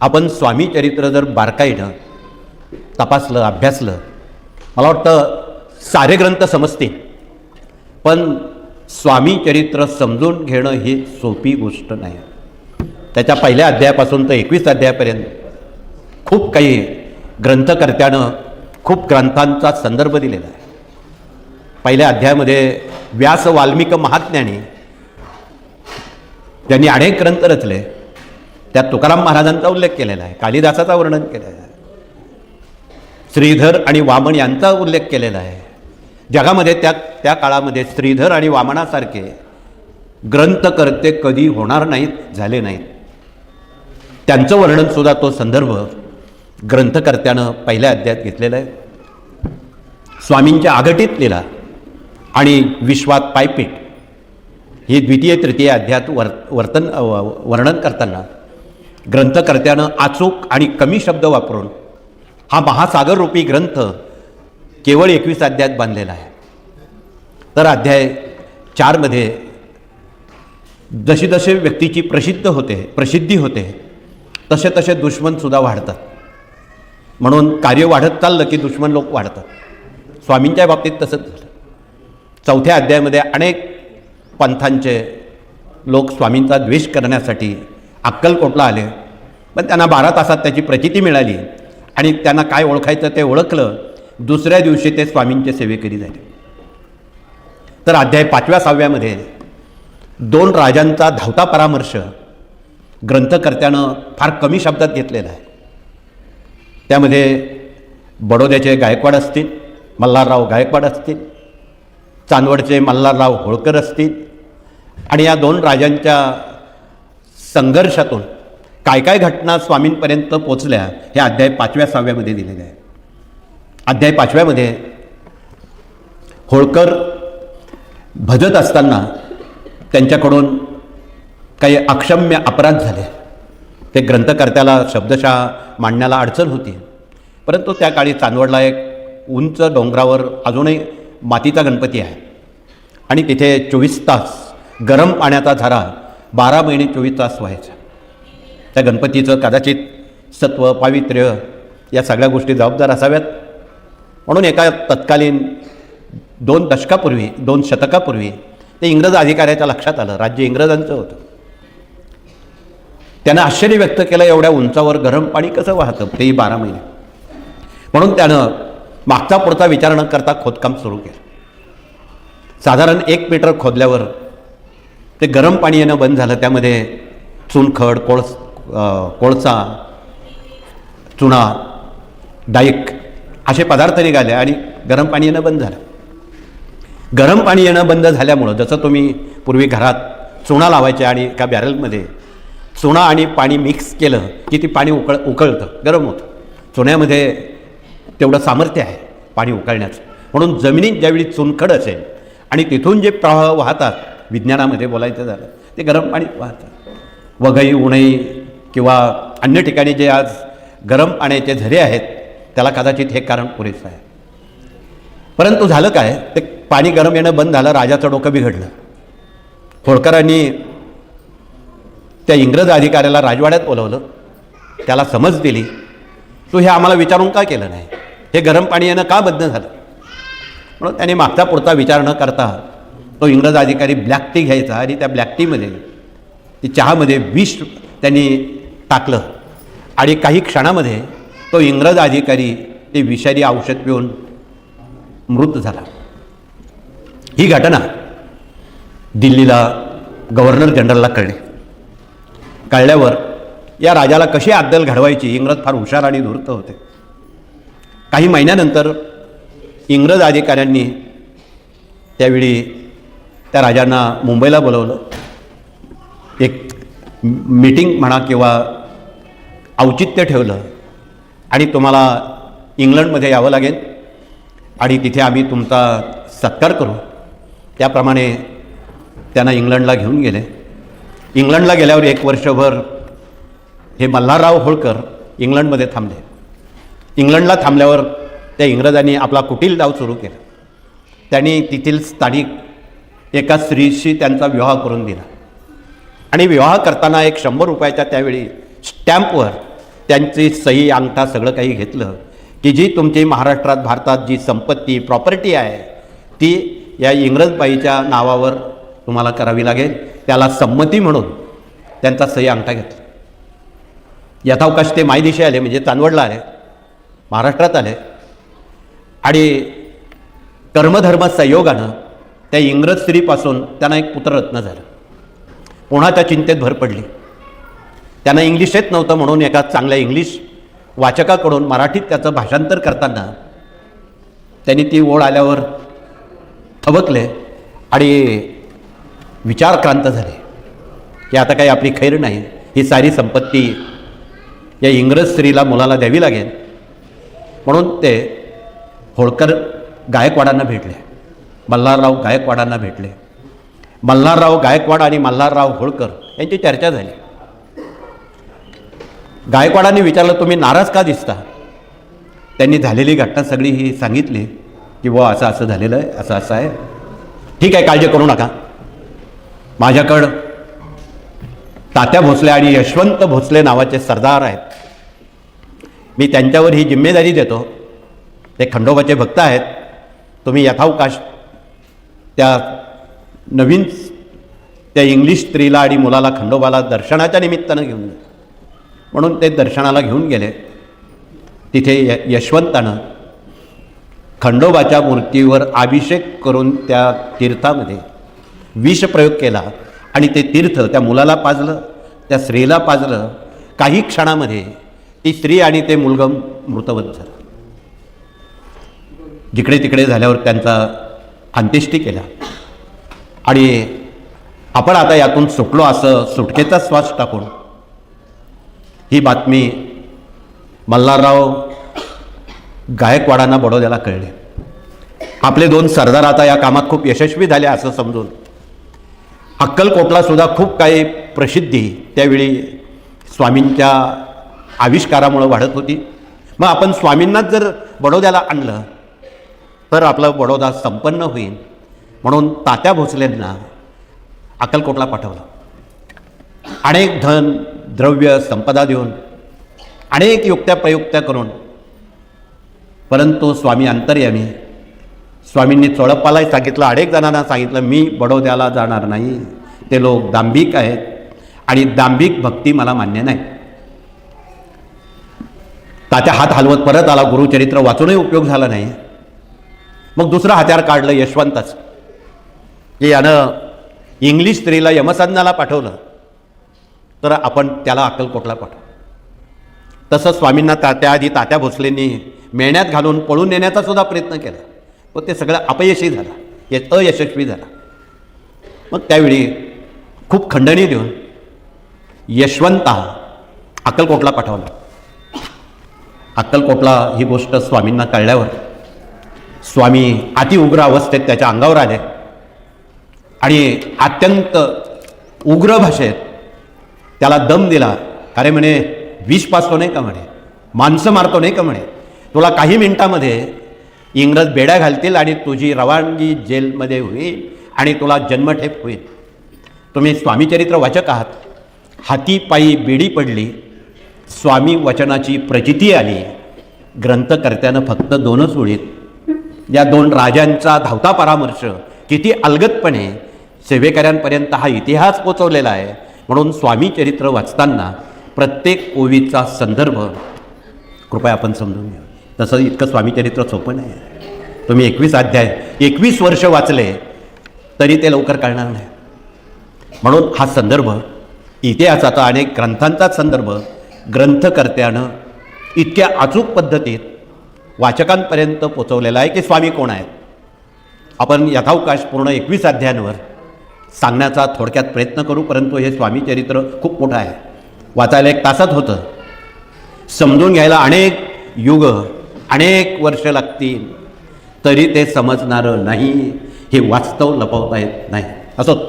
आपण स्वामी चरित्र जर बारकाईनं तपासलं, अभ्यासलं, मला वाटतं सारे ग्रंथ समजतील, पण स्वामी चरित्र समजून घेणं ही सोपी गोष्ट नाही. त्याच्या पहिल्या अध्यायापासून तर 21 अध्यायापर्यंत खूप काही ग्रंथकर्त्यानं खूप ग्रंथांचा संदर्भ दिलेला आहे. पहिल्या अध्यायामध्ये व्यास वाल्मिक महाज्ञानी ज्यांनी अनेक ग्रंथ रचले, त्यात तुकाराम महाराजांचा उल्लेख केलेला आहे, कालिदासाचा वर्णन केलेला आहे, श्रीधर आणि वामन यांचा उल्लेख केलेला आहे. जगामध्ये त्या काळामध्ये श्रीधर आणि वामनासारखे ग्रंथकर्ते कधी होणार नाहीत, झाले नाहीत. त्यांचं वर्णनसुद्धा, तो संदर्भ ग्रंथकर्त्यानं पहिल्या अध्यायात घेतलेला आहे. स्वामींच्या आघटित लीला आणि विश्वात पायपीट ही द्वितीय तृतीय अध्यायात वर्णन करताना ग्रंथकर्त्यानं अचूक आणि कमी शब्द वापरून हा महासागररूपी ग्रंथ केवळ 21 अध्यायात बांधलेला आहे. तर अध्याय 4मध्ये जशी जसे व्यक्तीची प्रसिद्धी होते तसे तसे दुश्मनसुद्धा वाढतात. म्हणून कार्य वाढत चाललं की दुश्मन लोक वाढतात. स्वामींच्या बाबतीत तसंच झालं. 4थ्या अध्यायामध्ये अनेक पंथांचे लोक स्वामींचा द्वेष करण्यासाठी अक्कलकोटला आले, पण त्यांना 12 तासात त्याची प्रचिती मिळाली आणि त्यांना काय ओळखायचं ते ओळखलं. दुसऱ्या दिवशी ते स्वामींचे सेवेकरी झाले. तर अध्याय 5व्या 6व्यामध्ये 2 राजांचा धावता परामर्श ग्रंथकर्त्यानं फार कमी शब्दात घेतलेला आहे. त्यामध्ये बडोद्याचे गायकवाड असतील, मल्हारराव गायकवाड असतील, चांदवडचे मल्हारराव होळकर असतील, आणि या 2 राजांच्या संघर्षातून काय काय घटना स्वामींपर्यंत पोचल्या हे अध्याय 5व्या 6व्यामध्ये दिलेले आहे. अध्याय 5व्यामध्ये होळकर भजत असताना त्यांच्याकडून काही अक्षम्य अपराध झाले. ते ग्रंथकर्त्याला शब्दशः मांडण्याला अडचण होती. परंतु त्या काळी चांदवडला एक उंच डोंगरावर अजूनही मातीचा गणपती आहे आणि तिथे 24 तास गरम पाण्याचा झरा 12 महिने 24 तास व्हायचा. त्या गणपतीचं कदाचित सत्व, पावित्र्य या सगळ्या गोष्टी जबाबदार असाव्यात. म्हणून एका तत्कालीन 2 शतकापूर्वी ते इंग्रज अधिकाऱ्याच्या लक्षात आलं, राज्य इंग्रजांचं होतं. त्यानं आश्चर्य व्यक्त केलं, एवढ्या उंचावर गरम पाणी कसं वाहतं, तेही 12 महिने. म्हणून त्यानं मागचा पुढचा विचार न करता खोदकाम सुरू केलं. साधारण 1 मीटर खोदल्यावर ते गरम पाणी येणं बंद झालं. त्यामध्ये चुनखड, कोळसा, चुना, डाईक असे पदार्थ निघाले आणि गरम पाणी येणं बंद झालं. गरम पाणी येणं बंद झाल्यामुळं, जसं तुम्ही पूर्वी घरात चुना लावायचे आणि एका बॅरलमध्ये चुना आणि पाणी मिक्स केलं की ती पाणी उकळतं, गरम होतं. चुन्यामध्ये तेवढं सामर्थ्य आहे पाणी उकळण्याचं. म्हणून जमिनीत ज्यावेळी चुनखड असेल आणि तिथून जे प्रवाह वाहतात, विज्ञानामध्ये बोलायचं झालं, ते गरम पाणी वाहतात. वघई, उणई किंवा अन्य ठिकाणी जे आज गरम पाण्याचे झरे आहेत, त्याला कदाचित हे कारण पुरेसं आहे. परंतु झालं काय, ते पाणी गरम येणं बंद झालं. राजाचं डोकं बिघडलं. होळकरांनी त्या इंग्रज अधिकाऱ्याला राजवाड्यात बोलवलं, त्याला समज दिली, तू हे आम्हाला विचारून का केलं नाही, हे गरम पाणी येणं का बंद झालं. म्हणून त्याने मागचा पुढचा विचार न करता तो इंग्रज अधिकारी ब्लॅक टी घ्यायचा आणि त्या ब्लॅक टीमध्ये, ती चहामध्ये विष त्यांनी टाकलं आणि काही क्षणामध्ये तो इंग्रज अधिकारी ते विषारी औषध पिऊन मृत झाला. ही घटना दिल्लीला गव्हर्नर जनरलला कळल्यावर या राजाला कशी अद्दल घडवायची, इंग्रज फार हुशार आणि धूर्त होते. काही महिन्यानंतर इंग्रज अधिकाऱ्यांनी त्यावेळी त्या राजांना मुंबईला बोलवलं. एक मीटिंग म्हणा किंवा औचित्य ठेवलं आणि तुम्हाला इंग्लंडमध्ये यावं लागेल आणि तिथे आम्ही तुमचा सत्कार करू. त्याप्रमाणे त्यांना इंग्लंडला घेऊन गेले. इंग्लंडला गेल्यावर 1 वर्षभर हे मल्हारराव होळकर इंग्लंडमध्ये थांबले. इंग्लंडला थांबल्यावर त्या इंग्रजांनी आपला कुटील डाव सुरू केला. त्यांनी तेथील स्थानिक एका स्त्रीशी त्यांचा विवाह करून दिला आणि विवाह करताना एक 100 रुपयाच्या त्यावेळी स्टॅम्पवर त्यांची सही अंगठा सगळं काही घेतलं की जी तुमची महाराष्ट्रात भारतात जी संपत्ती प्रॉपर्टी आहे ती या इंग्रजबाईच्या नावावर तुम्हाला करावी लागेल, त्याला संमती म्हणून त्यांचा सही अंगठा घेतला. यथावकाश ते मायदेशी आले, म्हणजे चांदवडला आले, महाराष्ट्रात आले आणि कर्मधर्म संयोगानं त्या इंग्रज स्त्रीपासून त्यांना एक पुत्ररत्न झालं. पुन्हा त्या चिंतेत भर पडली. त्यांना इंग्लिश येत नव्हतं म्हणून एका चांगल्या इंग्लिश वाचकाकडून मराठीत त्याचं भाषांतर करताना त्यांनी ती ओळ आल्यावर थबकले आणि विचारक्रांत झाले की आता काही आपली खैर नाही, ही सारी संपत्ती या इंग्रज स्त्रीला मुलाला द्यावी लागेल. म्हणून ते होळकर गायकवाडांना भेटले, मल्हारराव गायकवाडांना भेटले. मल्हारराव गायकवाड आणि मल्हारराव होळकर यांची चर्चा झाली. गायकवाडांनी विचारलं, तुम्ही नाराज का दिसता? त्यांनी झालेली घटना सगळी ही सांगितली की व असं असं झालेलं आहे, असं असं आहे. ठीक आहे, काळजी करू नका. माझ्याकडं तात्या भोसले आणि यशवंत भोसले नावाचे सरदार आहेत, मी त्यांच्यावर ही जिम्मेदारी देतो. ते खंडोबाचे भक्त आहेत. तुम्ही यथावकाश त्या नवीन त्या इंग्लिश स्त्रीला आणि मुलाला खंडोबाला दर्शनाच्या निमित्तानं घेऊन जा. म्हणून ते दर्शनाला घेऊन गेले. तिथे यशवंतानं खंडोबाच्या मूर्तीवर अभिषेक करून त्या तीर्थामध्ये विषप्रयोग केला आणि ते तीर्थ त्या मुलाला पाजलं, त्या स्त्रीला पाजलं. काही क्षणामध्ये ती स्त्री आणि ते मुलगा मृतवत झालं. जिकडे तिकडे झाल्यावर त्यांचा अंत्येष्टी केला आणि आपण आता यातून सुटलो असं सुटकेचा श्वास टाकून ही बातमी मल्हारराव गायकवाडांना बडोद्याला कळली. आपले 2 सरदार आता या कामात खूप यशस्वी झाले असं समजून अक्कलकोटला सुद्धा खूप काही प्रसिद्धी त्यावेळी स्वामींच्या आविष्कारामुळं वाढत होती. मग आपण स्वामींनाच जर बडोद्याला आणलं तर आपलं बडोदा संपन्न होईल. म्हणून तात्या भोसलेंना अक्कलकोटला पाठवलं. अनेक धन द्रव्य संपदा देऊन, अनेक युक्त्या प्रयुक्त्या करून, परंतु स्वामी अंतर्यामी. स्वामींनी चोळप्पाला सांगितलं, अनेक जणांना सांगितलं, मी बडोद्याला जाणार नाही, ते लोक दांभिक आहेत आणि दांभिक भक्ती मला मान्य नाही. तात्या हात हलवत परत आला. गुरुचरित्र वाचूनही उपयोग झाला नाही. मग दुसरं हत्यार काढलं यशवंताचं, की यानं इंग्लिश स्त्रीला यमसदनाला पाठवलं तर आपण त्याला अक्कलकोटला पाठवू. तसं स्वामींना त्याआधी तात्या भोसलेंनी मेळण्यात घालून पळून नेण्याचा सुद्धा प्रयत्न केला, पण ते सगळं अपयशी झाला, अयशस्वी झाला. मग त्यावेळी खूप खंडणी देऊन यशवंता अक्कलकोटला पाठवला. अक्कलकोटला ही गोष्ट स्वामींना कळल्यावर स्वामी अतिउग्र अवस्थेत त्याच्या अंगावर आले आणि अत्यंत उग्र भाषेत त्याला दम दिला. अरे म्हणे, विष पाचतो नाही का म्हणे, माणसं मारतो नाही का म्हणे, तुला काही मिनिटामध्ये इंग्रज बेड्या घालतील आणि तुझी रवानगी जेलमध्ये होईल आणि तुला जन्मठेप होईल. तुम्ही स्वामीचरित्र वाचक आहात. हातीपायी बेडी पडली, स्वामी वचनाची प्रचिती आली. ग्रंथकर्त्यानं फक्त 2च ओळीत या 2 राजांचा धावता परामर्श किती अलगदपणे सेवेकऱ्यांपर्यंत हा इतिहास पोचवलेला आहे. म्हणून स्वामी चरित्र वाचताना प्रत्येक ओवीचा संदर्भ कृपया आपण समजून घ्या. तसं इतकं स्वामीचरित्र सोपं नाही. तुम्ही 21 अध्याय 21 वर्ष वाचले तरी ते लवकर कळणार नाही. म्हणून हा संदर्भ इतिहासाचा, अनेक ग्रंथांचा संदर्भ ग्रंथकर्त्यानं इतक्या अचूक पद्धतीत वाचकांपर्यंत पोचवलेला आहे की स्वामी कोण आहेत. आपण यथावकाश पूर्ण 21 अध्यायांवर सांगण्याचा थोडक्यात प्रयत्न करू, परंतु हे स्वामी चरित्र खूप मोठं आहे. वाचायला 1 तासात होतं, समजून घ्यायला अनेक युग अनेक वर्ष लागतील तरी ते समजणारं नाही. हे वास्तव लपवता येत नाही. असं